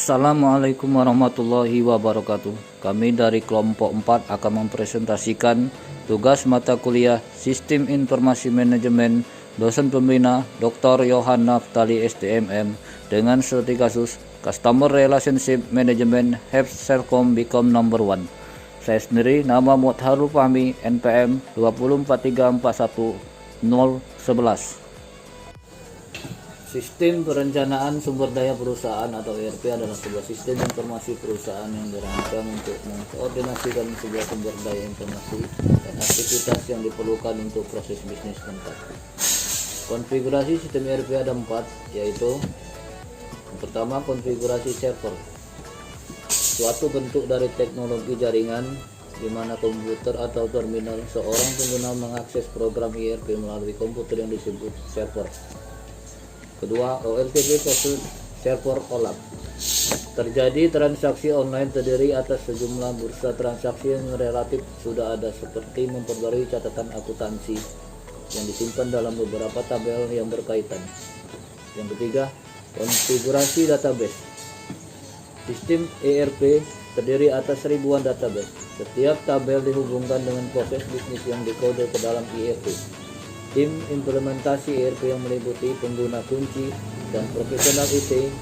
Assalamualaikum warahmatullahi wabarakatuh. Kami dari kelompok 4 akan mempresentasikan tugas mata kuliah Sistem Informasi Manajemen dosen pembina Dr. Yohan Naftali STMM dengan studi kasus Customer Relationship Management Have Selcom Become Number 1. Saya sendiri nama Mutharul Fahmi, NPM 243410111. Sistem Perencanaan Sumber Daya Perusahaan atau ERP adalah sebuah sistem informasi perusahaan yang dirancang untuk mengkoordinasikan sebuah sumber daya informasi dan aktivitas yang diperlukan untuk proses bisnis tempat. Konfigurasi sistem ERP ada 4, yaitu yang pertama, konfigurasi server, suatu bentuk dari teknologi jaringan di mana komputer atau terminal seorang pengguna mengakses program ERP melalui komputer yang disebut server. Kedua, OLTP Post Server OLAP. Terjadi transaksi online terdiri atas sejumlah bursa transaksi yang relatif sudah ada, seperti memperbarui catatan akuntansi yang disimpan dalam beberapa tabel yang berkaitan. Yang ketiga, konfigurasi database. Sistem ERP terdiri atas ribuan database. Setiap tabel dihubungkan dengan proses bisnis yang dikode ke dalam ERP. Tim implementasi ERP yang meliputi pengguna kunci dan profesional IT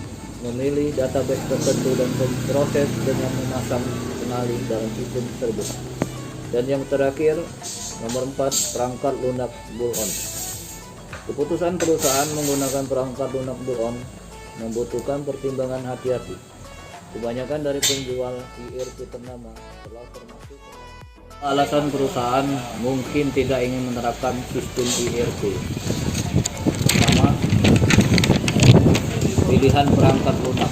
memilih database tertentu dan memproses dengan memasang penali dalam sistem tersebut. Dan yang terakhir, nomor 4, perangkat lunak bullhorn. Keputusan perusahaan menggunakan perangkat lunak bullhorn membutuhkan pertimbangan hati-hati. Kebanyakan dari penjual ERP ternama telah termasuk alasan perusahaan mungkin tidak ingin menerapkan sistem ERP. Pertama, pilihan perangkat lunak.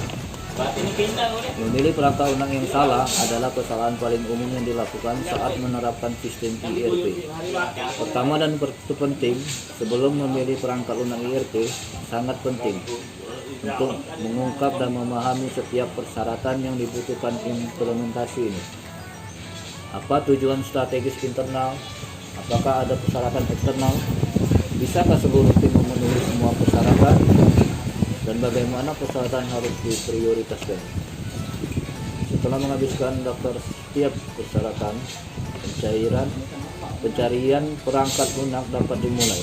Memilih perangkat lunak yang salah adalah kesalahan paling umum yang dilakukan saat menerapkan sistem ERP. Pertama dan terpenting, sebelum memilih perangkat lunak ERP, sangat penting untuk mengungkap dan memahami setiap persyaratan yang dibutuhkan implementasi ini. Apa tujuan strategis internal? Apakah ada persyaratan eksternal? Bisakah seluruh tim memenuhi semua persyaratan? Dan bagaimana persyaratan harus diprioritaskan? Setelah menghabiskan daftar setiap persyaratan, pencarian perangkat lunak dapat dimulai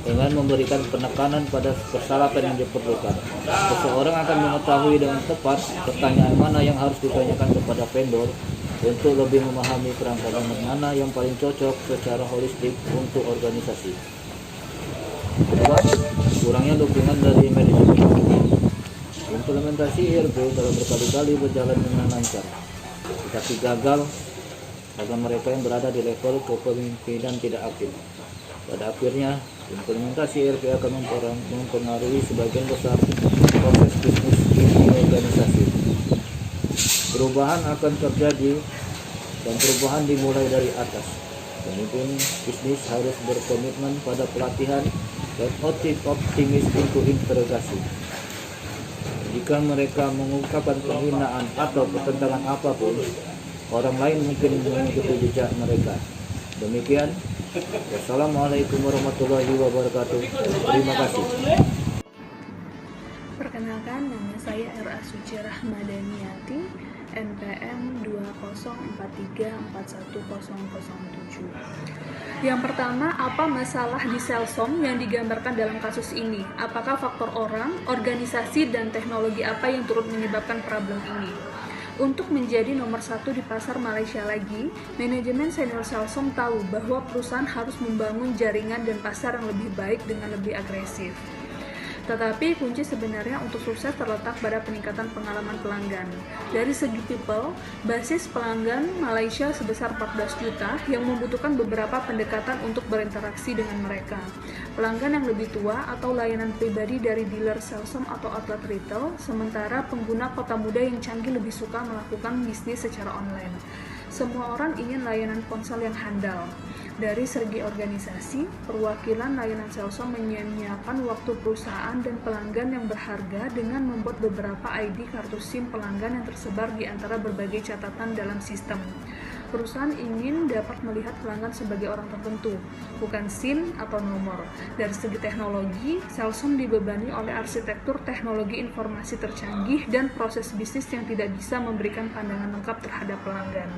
dengan memberikan penekanan pada persyaratan yang diperlukan. Seseorang akan mengetahui dengan tepat pertanyaan mana yang harus ditanyakan kepada vendor untuk lebih memahami perangkat lunak mana yang paling cocok secara holistik untuk organisasi. Kedua, kurangnya dukungan dari manajemen. Implementasi ERP telah berkali-kali berjalan dengan lancar, tetapi gagal karena mereka yang berada di level kepemimpinan tidak aktif. Pada akhirnya, implementasi ERP akan mempengaruhi sebagian besar proses bisnis di organisasi. Perubahan akan terjadi dan perubahan dimulai dari atas. Pemimpin bisnis harus berkomitmen pada pelatihan dan optimis untuk interogasi. Jika mereka mengungkapkan penghinaan atau pertentangan apapun, orang lain mungkin mengikuti jejak mereka. Demikian. Wassalamualaikum warahmatullahi wabarakatuh. Terima kasih. Perkenalkan, nama saya R.A. Suci Rahmadaniati, NPM 20343410007. Yang pertama, apa masalah di Selsom yang digambarkan dalam kasus ini? Apakah faktor orang, organisasi, dan teknologi apa yang turut menyebabkan problem ini? Untuk menjadi nomor 1 di pasar Malaysia lagi, manajemen senior Selsom tahu bahwa perusahaan harus membangun jaringan dan pasar yang lebih baik dengan lebih agresif. Tetapi kunci sebenarnya untuk sukses terletak pada peningkatan pengalaman pelanggan. Dari segi people, basis pelanggan Malaysia sebesar 14 juta yang membutuhkan beberapa pendekatan untuk berinteraksi dengan mereka. Pelanggan yang lebih tua atau layanan pribadi dari dealer Selsom atau outlet retail, sementara pengguna kota muda yang canggih lebih suka melakukan bisnis secara online. Semua orang ingin layanan ponsel yang handal. Dari segi organisasi, perwakilan layanan Selsom menyiapkan waktu perusahaan dan pelanggan yang berharga dengan membuat beberapa ID kartu SIM pelanggan yang tersebar di antara berbagai catatan dalam sistem. Perusahaan ingin dapat melihat pelanggan sebagai orang tertentu, bukan SIM atau nomor. Dari segi teknologi, Celsom dibebani oleh arsitektur teknologi informasi tercanggih dan proses bisnis yang tidak bisa memberikan pandangan lengkap terhadap pelanggan.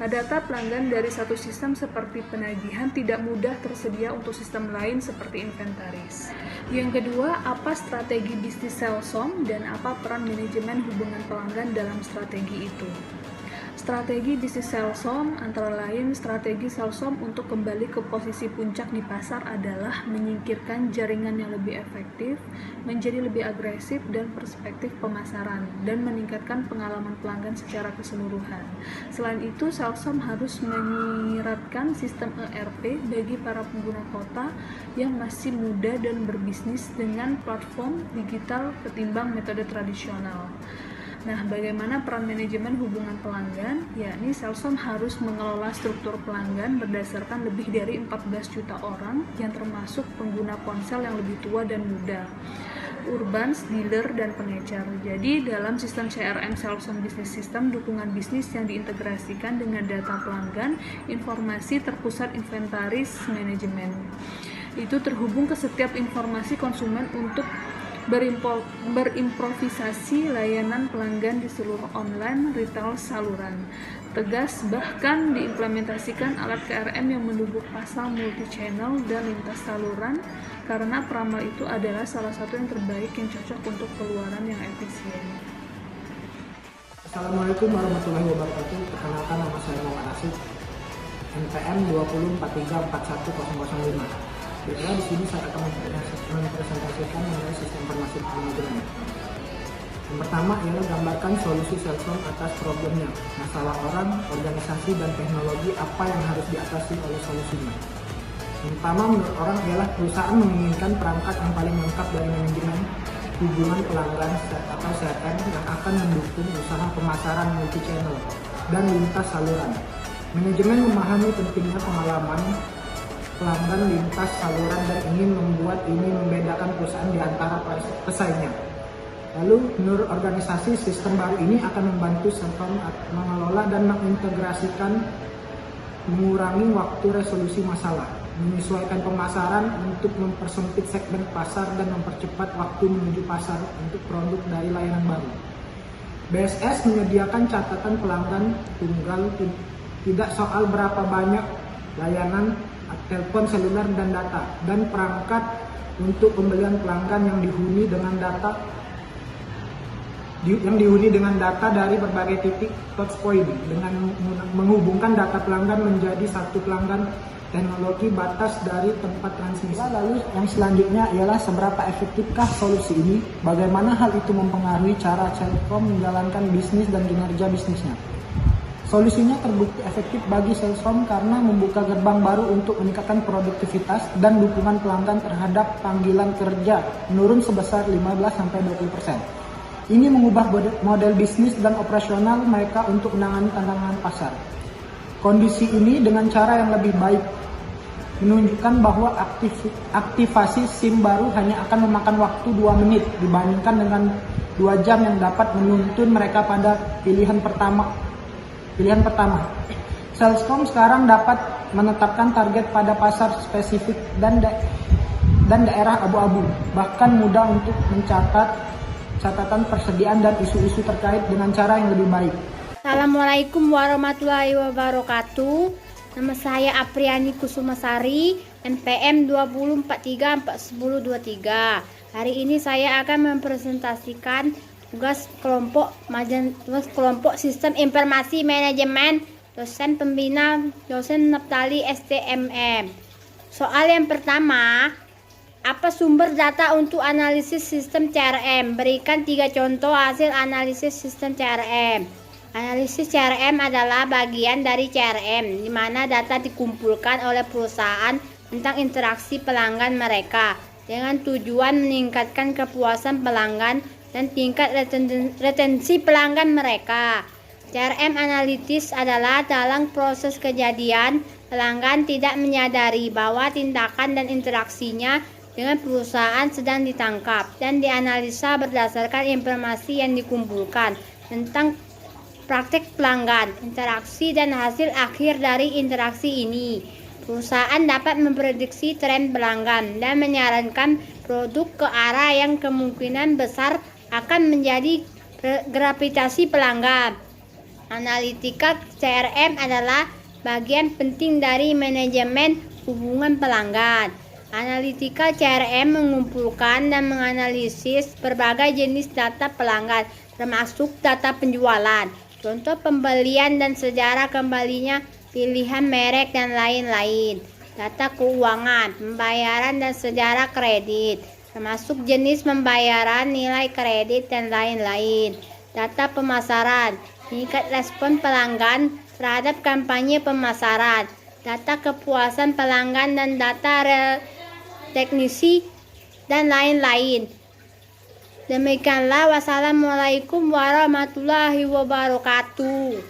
Data pelanggan dari satu sistem seperti penagihan tidak mudah tersedia untuk sistem lain seperti inventaris. Yang kedua, apa strategi bisnis Celsom dan apa peran manajemen hubungan pelanggan dalam strategi itu? Strategi bisnis Celsom antara lain strategi Celsom untuk kembali ke posisi puncak di pasar adalah menyingkirkan jaringan yang lebih efektif, menjadi lebih agresif dan perspektif pemasaran, dan meningkatkan pengalaman pelanggan secara keseluruhan. Selain itu, Celsom harus menyiratkan sistem ERP bagi para pengguna kota yang masih muda dan berbisnis dengan platform digital ketimbang metode tradisional. Nah, bagaimana peran manajemen hubungan pelanggan? Yakni Celsom harus mengelola struktur pelanggan berdasarkan lebih dari 14 juta orang yang termasuk pengguna ponsel yang lebih tua dan muda, urbans, dealer, dan pengecer. Jadi, dalam sistem CRM Celsom Business System, dukungan bisnis yang diintegrasikan dengan data pelanggan, informasi terpusat inventaris manajemen. Itu terhubung ke setiap informasi konsumen untuk berimprovisasi layanan pelanggan di seluruh online retail saluran. Tegas bahkan diimplementasikan alat CRM yang mendukung pasar multi-channel dan lintas saluran karena peramal itu adalah salah satu yang terbaik yang cocok untuk keluaran yang efisien. Assalamualaikum warahmatullahi wabarakatuh. Perkenalkan, nama saya Muhammad Asif, NPM 2043410005. Di sini saya akan mempresentasikan mengenai sistem informasi manajemen. Yang pertama ialah gambarkan solusi Celsom atas problemnya, masalah orang, organisasi, dan teknologi apa yang harus diatasi oleh solusinya. Yang pertama menurut orang ialah perusahaan menginginkan perangkat yang paling lengkap dari manajemen hubungan pelanggan atau CRM yang akan mendukung usaha pemasaran multi-channel dan lintas saluran. Manajemen memahami pentingnya pengalaman pelanggan lintas saluran dan ingin membuat ini membedakan perusahaan di antara pesaingnya. Lalu, menurut organisasi, sistem baru ini akan membantu Celsom mengelola dan mengintegrasikan, mengurangi waktu resolusi masalah, menyesuaikan pemasaran untuk mempersempit segmen pasar dan mempercepat waktu menuju pasar untuk produk dari layanan baru. BSS menyediakan catatan pelanggan tunggal, tidak soal berapa banyak layanan telepon seluler dan data, dan perangkat untuk pembelian pelanggan yang dihuni dengan data dari berbagai titik touchpoint dengan menghubungkan data pelanggan menjadi satu pelanggan teknologi batas dari tempat transmisi. Lalu yang selanjutnya ialah seberapa efektifkah solusi ini, bagaimana hal itu mempengaruhi cara Celsom menjalankan bisnis dan kinerja bisnisnya. Solusinya terbukti efektif bagi Celsom karena membuka gerbang baru untuk meningkatkan produktivitas dan dukungan pelanggan terhadap panggilan kerja menurun sebesar 15-20%. Ini mengubah model bisnis dan operasional mereka untuk menangani tantangan pasar. Kondisi ini dengan cara yang lebih baik menunjukkan bahwa aktivasi SIM baru hanya akan memakan waktu 2 menit dibandingkan dengan 2 jam yang dapat menuntun mereka pada pilihan pertama. Celsom sekarang dapat menetapkan target pada pasar spesifik dan daerah abu-abu, bahkan mudah untuk mencatat catatan persediaan dan isu-isu terkait dengan cara yang lebih baik. Assalamualaikum warahmatullahi wabarakatuh. Nama saya Apriani Kusumasari, NPM 2043411023. Hari ini saya akan mempresentasikan tugas kelompok sistem informasi manajemen dosen pembina dosen Naptali STMM. Soal yang pertama, apa sumber data untuk analisis sistem CRM? Berikan 3 contoh hasil analisis sistem CRM. Analisis CRM adalah bagian dari CRM di mana data dikumpulkan oleh perusahaan tentang interaksi pelanggan mereka dengan tujuan meningkatkan kepuasan pelanggan dan tingkat retensi pelanggan mereka. CRM analitis adalah dalam proses kejadian pelanggan tidak menyadari bahwa tindakan dan interaksinya dengan perusahaan sedang ditangkap dan dianalisa berdasarkan informasi yang dikumpulkan tentang praktek pelanggan, interaksi dan hasil akhir dari interaksi ini. Perusahaan dapat memprediksi tren pelanggan dan menyarankan produk ke arah yang kemungkinan besar akan menjadi gravitasi pelanggan. Analitika CRM adalah bagian penting dari manajemen hubungan pelanggan. Analitika CRM mengumpulkan dan menganalisis berbagai jenis data pelanggan, termasuk data penjualan, contoh pembelian dan sejarah kembalinya, pilihan merek dan lain-lain. Data keuangan, pembayaran dan sejarah kredit, termasuk jenis pembayaran, nilai kredit dan lain-lain. Data pemasaran, tingkat respon pelanggan terhadap kampanye pemasaran, data kepuasan pelanggan dan data teknisi dan lain-lain. Demikianlah, wassalamualaikum warahmatullahi wabarakatuh.